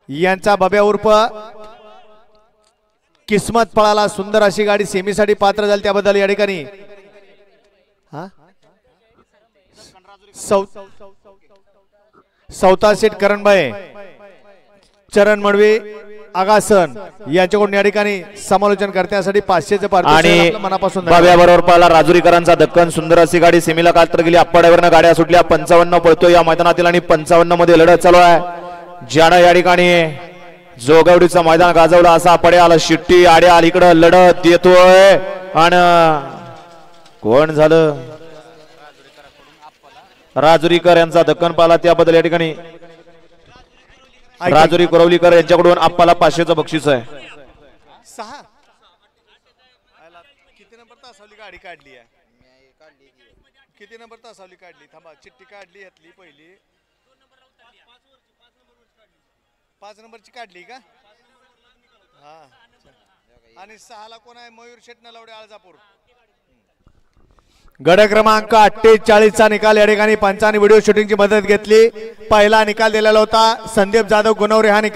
यांचा बब्या उर्फ किस्मत पळाला, सुंदर अशी गाडी सेमीसाठी पात्र झाली, त्याबद्दल या ठिकाणी सौता सेठ करणबाई चरण मडवी आगासन यांच्याकडून या ठिकाणी समालोचन करण्यासाठी 500चे आणि मनापासून बरोबर पाला राजुरीकरांचा दक्कन, सुंदर अशी गाडी सेमीला कात्र गेली, आप्पाड्यावरनं गाड्या सुटल्या, 55 पळतो या मैदानातील आणि 55 मध्ये लढत चालू आहे. ज्यानं या ठिकाणी जोगवडीचं मैदान गाजवलं असा पडे आला, शिट्टी आड्या अलीकडं लढत येतोय आणि कोण झालं राजुरीकर यांचा दक्कन पाला, त्याबद्दल या ठिकाणी राजुरी कुरवलीकर यांच्याकडून आप्पाला 500चं बक्षीस आहे. 6 किती नंबर तासावली गाडी काढली आहे, किती नंबर तासावली काढली, थांबा चिठ्ठी काढली यातली पहिली 5 नंबरची काढली का, हा आणि 6 ला कोण आहे, मयूर शेट नलवडे आळजापूर. गड क्रमांक 48चा निकाल या ठिकाणी पंचांनी व्हिडिओ शूटिंगची मदत घेतली. पहिला निकाल दिलेला होता संदीप जाधव गुणवरे, हा निकाल